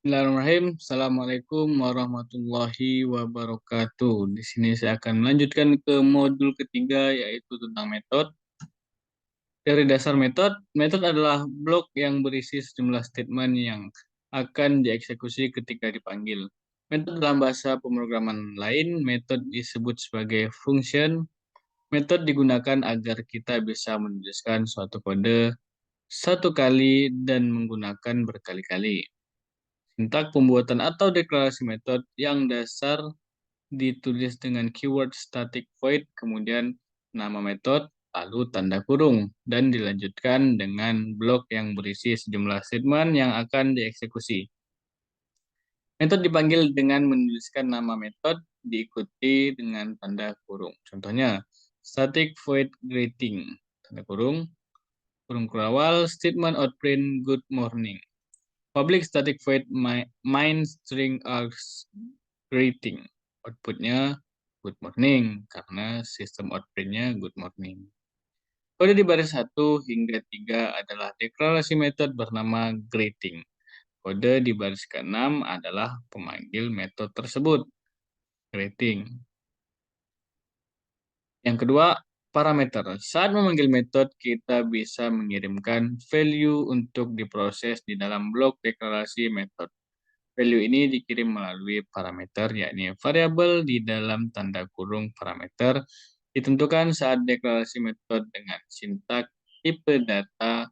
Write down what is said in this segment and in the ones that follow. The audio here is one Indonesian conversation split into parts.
Bismillahirrahmanirrahim. Assalamualaikum warahmatullahi wabarakatuh. Di sini saya akan melanjutkan ke modul ketiga yaitu tentang metode. Dari dasar metode, metode adalah blok yang berisi sejumlah statement yang akan dieksekusi ketika dipanggil. Metode dalam bahasa pemrograman lain, metode disebut sebagai function. Metode digunakan agar kita bisa menuliskan suatu kode satu kali dan menggunakan berkali-kali. Sintak pembuatan atau deklarasi metode yang dasar ditulis dengan keyword static void, kemudian nama metode, lalu tanda kurung, dan dilanjutkan dengan blok yang berisi sejumlah statement yang akan dieksekusi. Metode dipanggil dengan menuliskan nama metode diikuti dengan tanda kurung. Contohnya, static void greeting, tanda kurung, kurung kurawal, statement outprint good morning. Public static void main string args greeting. Outputnya good morning karena sistem outprintnya good morning. Kode di baris 1 hingga 3 adalah deklarasi metode bernama greeting. Kode di baris ke-6 adalah pemanggil metode tersebut, greeting. Yang kedua, parameter. Saat memanggil metode, kita bisa mengirimkan value untuk diproses di dalam blok deklarasi metode. Value ini dikirim melalui parameter, yakni variabel di dalam tanda kurung parameter, ditentukan saat deklarasi metode dengan sintak tipe data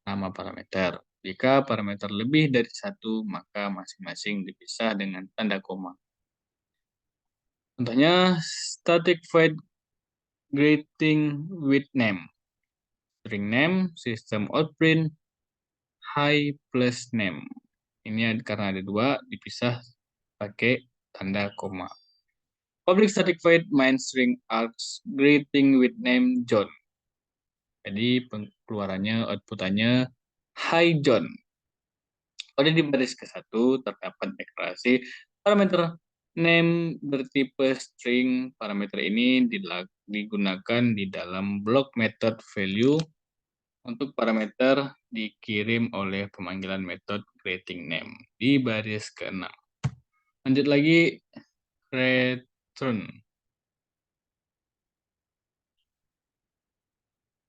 nama parameter. Jika parameter lebih dari satu, maka masing-masing dipisah dengan tanda koma. Contohnya, static void greeting with name. String name, system outprint, hi plus name. Ini karena ada dua, dipisah pakai tanda koma. Public static void main string args greeting with name John. Jadi keluarannya, outputannya hi John. Pada di baris ke-1 terdapat deklarasi parameter name bertipe string. Parameter ini digunakan di dalam blok method value untuk parameter dikirim oleh pemanggilan method greeting name di baris ke-6. Lanjut lagi, return.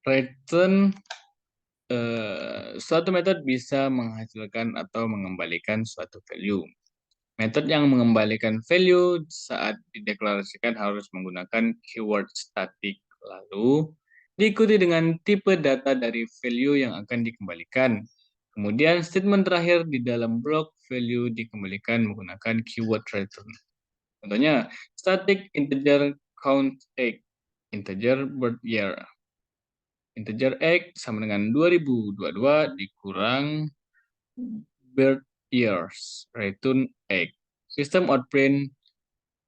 Return suatu metode bisa menghasilkan atau mengembalikan suatu value. Metode yang mengembalikan value saat dideklarasikan harus menggunakan keyword static, lalu diikuti dengan tipe data dari value yang akan dikembalikan. Kemudian statement terakhir di dalam blok value dikembalikan menggunakan keyword return. Contohnya, static integer count egg, integer birth year. Integer X sama dengan 2022 dikurang birth years, return X. Sistem outprint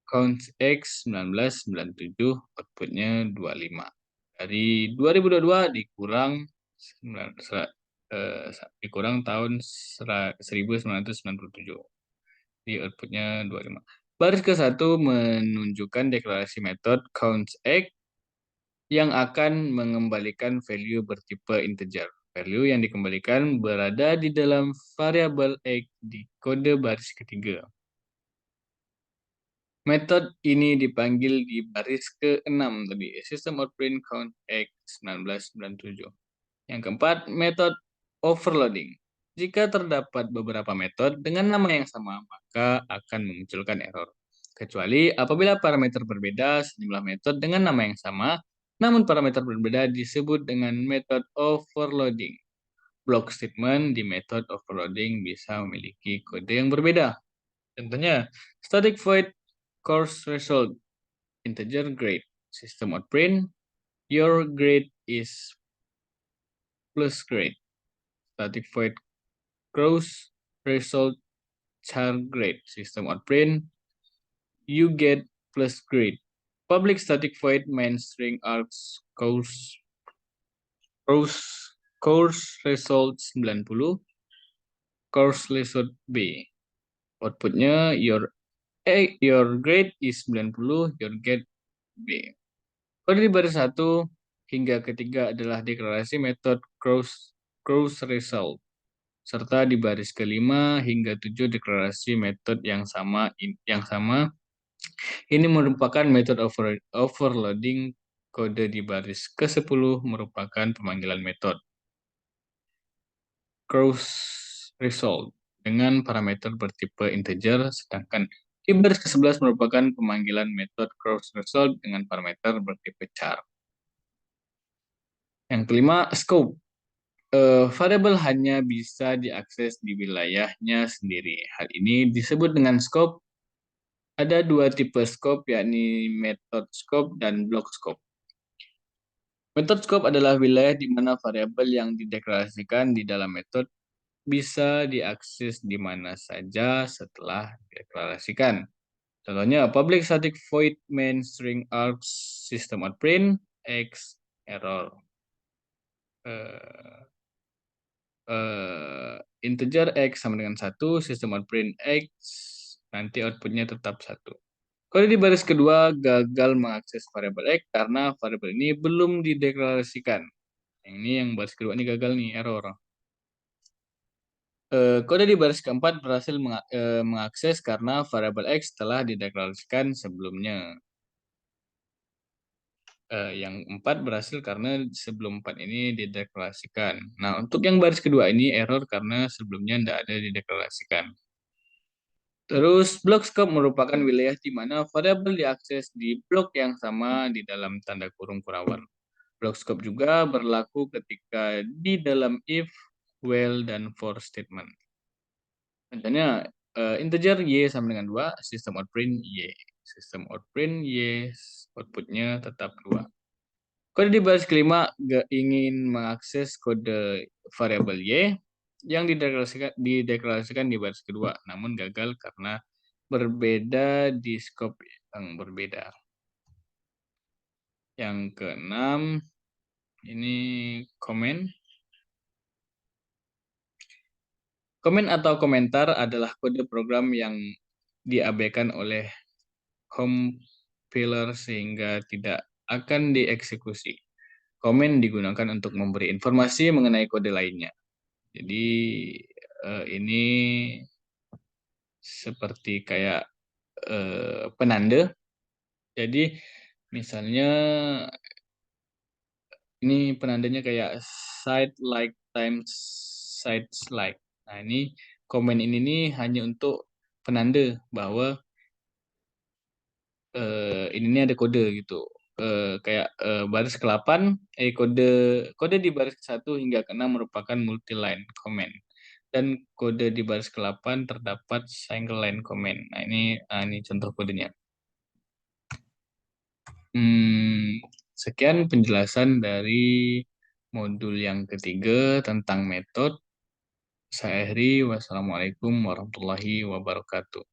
count X 1997, outputnya 25. Dari 2022 dikurang dikurang tahun 1997. Di outputnya 25. Baris ke-1 menunjukkan deklarasi metode count X yang akan mengembalikan value bertipe integer. Value yang dikembalikan berada di dalam variabel X di kode baris ketiga. Metode ini dipanggil di baris ke-6 tadi, system outprint count X 1997. Yang keempat, metode overloading. Jika terdapat beberapa metode dengan nama yang sama, maka akan memunculkan error. Kecuali apabila parameter berbeda, sejumlah metode dengan nama yang sama, namun parameter berbeda disebut dengan metode overloading. Block statement di metode overloading bisa memiliki kode yang berbeda. Contohnya, static void course result, integer grade, system outprint, your grade is plus grade. Static void course result char grade, system outprint, you get plus grade. Public static void main string args course result 90, course result B. Outputnya your grade is 90, your get B. Kode di baris 1 hingga ketiga adalah deklarasi metode course result. serta di baris kelima hingga 7 deklarasi metode yang sama. Ini merupakan metode overloading. Kode di baris ke-10 merupakan pemanggilan metode cross result dengan parameter bertipe integer, sedangkan di baris ke-11 merupakan pemanggilan metode cross result dengan parameter bertipe char. Yang kelima, scope. Variabel hanya bisa diakses di wilayahnya sendiri. Hal ini disebut dengan scope. Ada dua tipe scope, yakni method scope dan block scope. Method scope adalah wilayah di mana variabel yang dideklarasikan di dalam metode bisa diakses di mana saja setelah dideklarasikan. Contohnya, public static void main string args system out print x error. Eh, Integer x sama dengan 1, sistem out print x, nanti outputnya tetap 1. Kode di baris kedua gagal mengakses variabel x karena variabel ini belum dideklarasikan. Ini yang baris kedua ini gagal nih, error. Kode di baris keempat berhasil mengakses karena variabel x telah dideklarasikan sebelumnya. Yang 4 berhasil karena sebelum 4 ini dideklarasikan. Nah, untuk yang baris kedua ini error karena sebelumnya tidak ada dideklarasikan. Terus, blok scope merupakan wilayah di mana variabel diakses di blok yang sama di dalam tanda kurung kurawan. Blok scope juga berlaku ketika di dalam if, while, dan for statement. Contohnya, integer y sama dengan 2, sistem out print y. Sistem out print y, outputnya tetap 2. Kode di baris kelima ingin mengakses kode variabel y yang dideklarasikan di baris kedua, namun gagal karena berbeda di scope yang berbeda. Yang keenam, ini komen. Komen atau komentar adalah kode program yang diabaikan oleh compiler sehingga tidak akan dieksekusi. Komen digunakan untuk memberi informasi mengenai kode lainnya. Jadi ini seperti kayak penanda. Jadi misalnya ini penandanya kayak site like times site like. Nah, ini komen ini nih hanya untuk penanda bahwa ini nih ada kode gitu. Kayak baris ke-8, kode di baris ke-1 hingga ke-6 merupakan multi-line comment. Dan kode di baris ke-8 terdapat single line comment. Nah, ini contoh kodenya. Sekian penjelasan dari modul yang ketiga tentang metode. Saya Heri, wassalamualaikum warahmatullahi wabarakatuh.